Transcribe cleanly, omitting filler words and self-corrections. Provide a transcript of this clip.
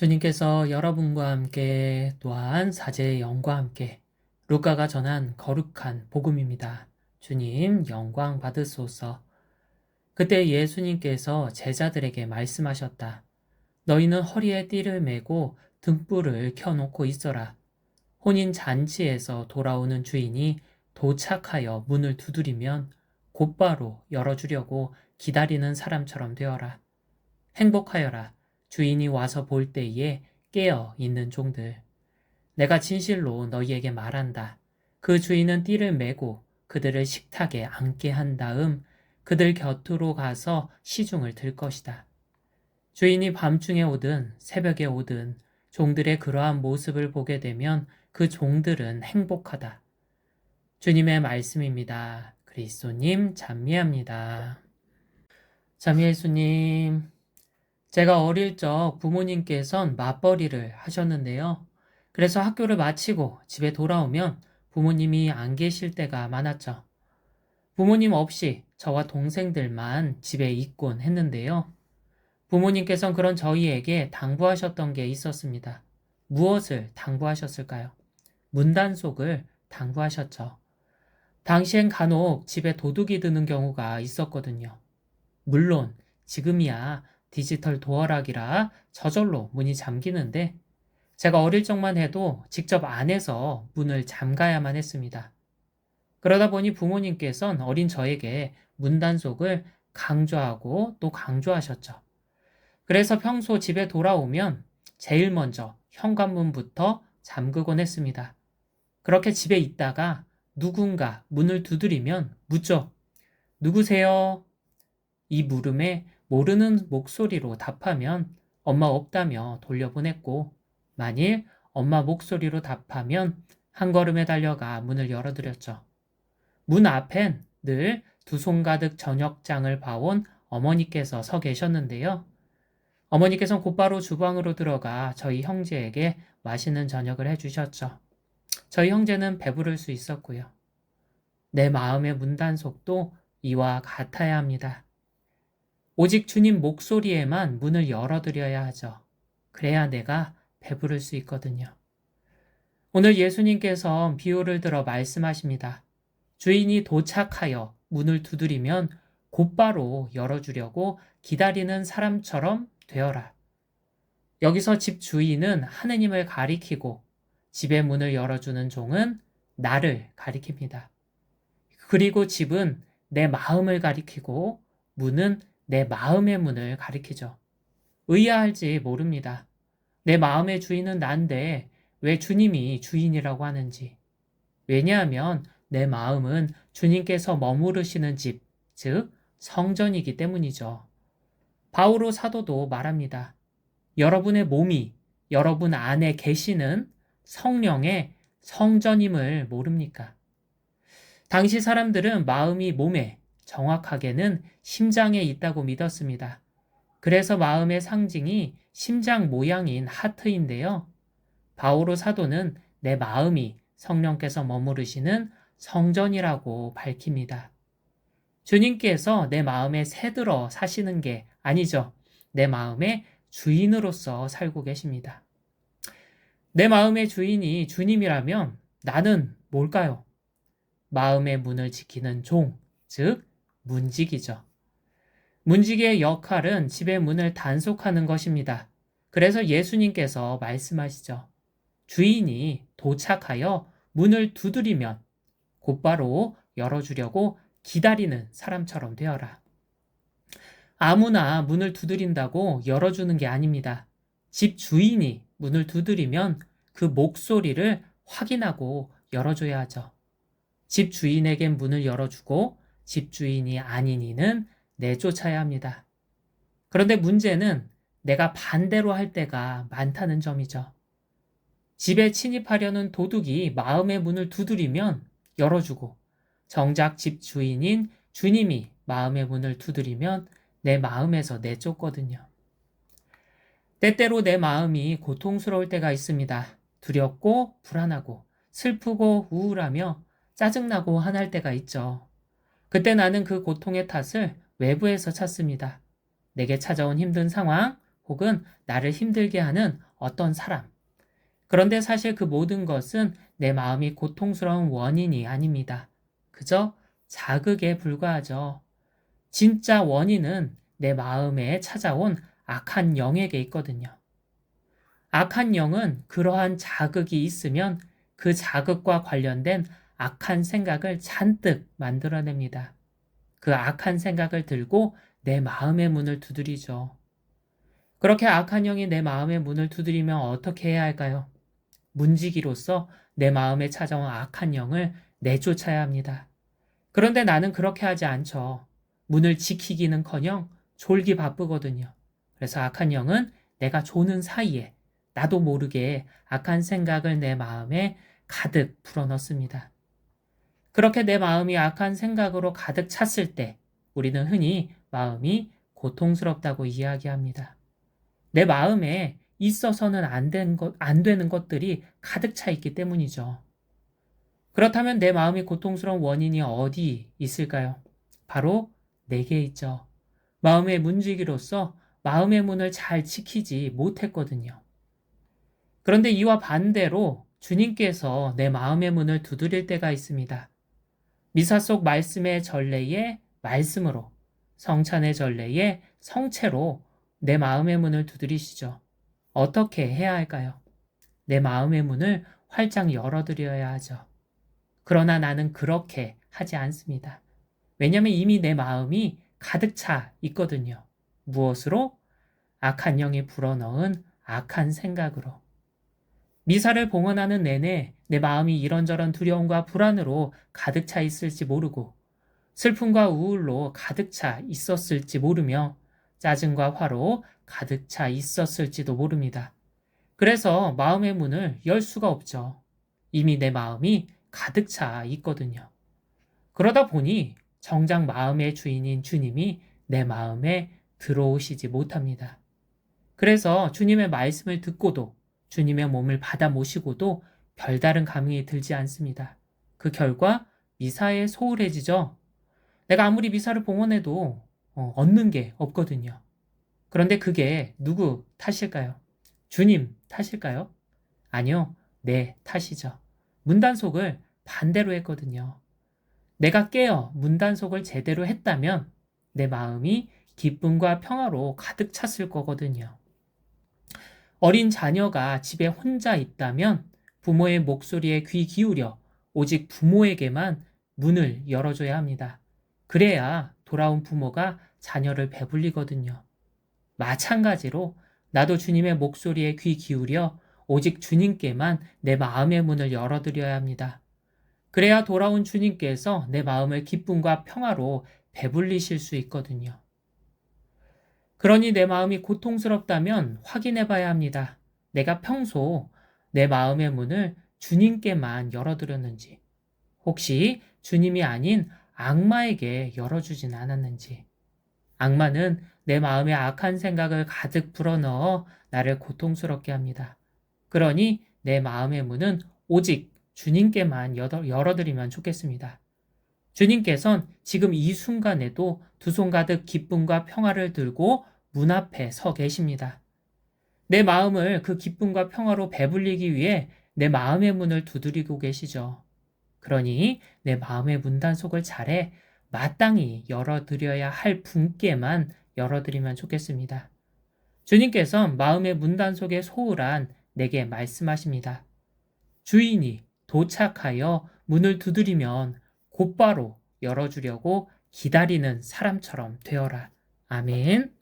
주님께서 여러분과 함께 또한 사제의 영과 함께 루카가 전한 거룩한 복음입니다. 주님 영광 받으소서. 그때 예수님께서 제자들에게 말씀하셨다. 너희는 허리에 띠를 메고 등불을 켜놓고 있어라. 혼인 잔치에서 돌아오는 주인이 도착하여 문을 두드리면 곧바로 열어주려고 기다리는 사람처럼 되어라. 행복하여라. 주인이 와서 볼 때에 깨어 있는 종들. 내가 진실로 너희에게 말한다. 그 주인은 띠를 메고 그들을 식탁에 앉게 한 다음 그들 곁으로 가서 시중을 들 것이다. 주인이 밤중에 오든 새벽에 오든 종들의 그러한 모습을 보게 되면 그 종들은 행복하다. 주님의 말씀입니다. 그리스도님 찬미합니다. 참 예수님. 제가 어릴 적 부모님께선 맞벌이를 하셨는데요. 그래서 학교를 마치고 집에 돌아오면 부모님이 안 계실 때가 많았죠. 부모님 없이 저와 동생들만 집에 있곤 했는데요. 부모님께서는 그런 저희에게 당부하셨던 게 있었습니다. 무엇을 당부하셨을까요? 문단속을 당부하셨죠. 당시엔 간혹 집에 도둑이 드는 경우가 있었거든요. 물론 지금이야 디지털 도어락이라 저절로 문이 잠기는데 제가 어릴 적만 해도 직접 안에서 문을 잠가야만 했습니다. 그러다 보니 부모님께서는 어린 저에게 문단속을 강조하고 또 강조하셨죠. 그래서 평소 집에 돌아오면 제일 먼저 현관문부터 잠그곤 했습니다. 그렇게 집에 있다가 누군가 문을 두드리면 묻죠. 누구세요? 이 물음에 모르는 목소리로 답하면 엄마 없다며 돌려보냈고, 만일 엄마 목소리로 답하면 한 걸음에 달려가 문을 열어드렸죠. 문 앞엔 늘 두 손 가득 저녁장을 봐온 어머니께서 서 계셨는데요. 어머니께서는 곧바로 주방으로 들어가 저희 형제에게 맛있는 저녁을 해주셨죠. 저희 형제는 배부를 수 있었고요. 내 마음의 문단속도 이와 같아야 합니다. 오직 주님 목소리에만 문을 열어드려야 하죠. 그래야 내가 배부를 수 있거든요. 오늘 예수님께서 비유를 들어 말씀하십니다. 주인이 도착하여 문을 두드리면 곧바로 열어주려고 기다리는 사람처럼 되어라. 여기서 집 주인은 하느님을 가리키고 집의 문을 열어주는 종은 나를 가리킵니다. 그리고 집은 내 마음을 가리키고 문은 내 마음의 문을 가리키죠. 의아할지 모릅니다. 내 마음의 주인은 난데 왜 주님이 주인이라고 하는지. 왜냐하면 내 마음은 주님께서 머무르시는 집, 즉 성전이기 때문이죠. 바오로 사도도 말합니다. 여러분의 몸이 여러분 안에 계시는 성령의 성전임을 모릅니까? 당시 사람들은 마음이 몸에, 정확하게는 심장에 있다고 믿었습니다. 그래서 마음의 상징이 심장 모양인 하트인데요. 바오로 사도는 내 마음이 성령께서 머무르시는 성전이라고 밝힙니다. 주님께서 내 마음에 새들어 사시는 게 아니죠. 내 마음의 주인으로서 살고 계십니다. 내 마음의 주인이 주님이라면 나는 뭘까요? 마음의 문을 지키는 종, 즉 문지기죠. 문지기의 역할은 집의 문을 단속하는 것입니다. 그래서 예수님께서 말씀하시죠. 주인이 도착하여 문을 두드리면 곧바로 열어주려고 기다리는 사람처럼 되어라. 아무나 문을 두드린다고 열어주는 게 아닙니다. 집 주인이 문을 두드리면 그 목소리를 확인하고 열어줘야 하죠. 집 주인에겐 문을 열어주고 집 주인이 아닌 이는 내쫓아야 합니다. 그런데 문제는 내가 반대로 할 때가 많다는 점이죠. 집에 침입하려는 도둑이 마음의 문을 두드리면 열어주고 정작 집 주인인 주님이 마음의 문을 두드리면 내 마음에서 내쫓거든요. 때때로 내 마음이 고통스러울 때가 있습니다. 두렵고 불안하고 슬프고 우울하며 짜증나고 화날 때가 있죠. 그때 나는 그 고통의 탓을 외부에서 찾습니다. 내게 찾아온 힘든 상황 혹은 나를 힘들게 하는 어떤 사람. 그런데 사실 그 모든 것은 내 마음이 고통스러운 원인이 아닙니다. 그저 자극에 불과하죠. 진짜 원인은 내 마음에 찾아온 악한 영에게 있거든요. 악한 영은 그러한 자극이 있으면 그 자극과 관련된 악한 생각을 잔뜩 만들어냅니다. 그 악한 생각을 들고 내 마음의 문을 두드리죠. 그렇게 악한 영이 내 마음의 문을 두드리면 어떻게 해야 할까요? 문지기로서 내 마음에 찾아온 악한 영을 내쫓아야 합니다. 그런데 나는 그렇게 하지 않죠. 문을 지키기는커녕 졸기 바쁘거든요. 그래서 악한 영은 내가 조는 사이에 나도 모르게 악한 생각을 내 마음에 가득 불어넣습니다. 그렇게 내 마음이 악한 생각으로 가득 찼을 때 우리는 흔히 마음이 고통스럽다고 이야기합니다. 내 마음에 있어서는 안 되는 것들이 가득 차 있기 때문이죠. 그렇다면 내 마음이 고통스러운 원인이 어디 있을까요? 바로 내게 있죠. 마음의 문지기로서 마음의 문을 잘 지키지 못했거든요. 그런데 이와 반대로 주님께서 내 마음의 문을 두드릴 때가 있습니다. 미사 속 말씀의 전례의 말씀으로, 성찬의 전례의 성체로 내 마음의 문을 두드리시죠. 어떻게 해야 할까요? 내 마음의 문을 활짝 열어드려야 하죠. 그러나 나는 그렇게 하지 않습니다. 왜냐하면 이미 내 마음이 가득 차 있거든요. 무엇으로? 악한 영이 불어넣은 악한 생각으로. 미사를 봉헌하는 내내 내 마음이 이런저런 두려움과 불안으로 가득 차 있을지 모르고 슬픔과 우울로 가득 차 있었을지 모르며 짜증과 화로 가득 차 있었을지도 모릅니다. 그래서 마음의 문을 열 수가 없죠. 이미 내 마음이 가득 차 있거든요. 그러다 보니 정작 마음의 주인인 주님이 내 마음에 들어오시지 못합니다. 그래서 주님의 말씀을 듣고도 주님의 몸을 받아 모시고도 별다른 감흥이 들지 않습니다. 그 결과 미사에 소홀해지죠. 내가 아무리 미사를 봉헌해도 얻는 게 없거든요. 그런데 그게 누구 탓일까요? 주님 탓일까요? 아니요, 내 탓이죠. 문단속을 반대로 했거든요. 내가 깨어 문단속을 제대로 했다면 내 마음이 기쁨과 평화로 가득 찼을 거거든요. 어린 자녀가 집에 혼자 있다면 부모의 목소리에 귀 기울여 오직 부모에게만 문을 열어줘야 합니다. 그래야 돌아온 부모가 자녀를 배불리거든요. 마찬가지로 나도 주님의 목소리에 귀 기울여 오직 주님께만 내 마음의 문을 열어드려야 합니다. 그래야 돌아온 주님께서 내 마음을 기쁨과 평화로 배불리실 수 있거든요. 그러니 내 마음이 고통스럽다면 확인해 봐야 합니다. 내가 평소 내 마음의 문을 주님께만 열어드렸는지, 혹시 주님이 아닌 악마에게 열어주진 않았는지. 악마는 내 마음에 악한 생각을 가득 불어넣어 나를 고통스럽게 합니다. 그러니 내 마음의 문은 오직 주님께만 열어드리면 좋겠습니다. 주님께선 지금 이 순간에도 두 손 가득 기쁨과 평화를 들고 문 앞에 서 계십니다. 내 마음을 그 기쁨과 평화로 배불리기 위해 내 마음의 문을 두드리고 계시죠. 그러니 내 마음의 문단속을 잘해 마땅히 열어드려야 할 분께만 열어드리면 좋겠습니다. 주님께서 마음의 문단속에 소홀한 내게 말씀하십니다. 주인이 도착하여 문을 두드리면 곧바로 열어주려고 기다리는 사람처럼 되어라. 아멘.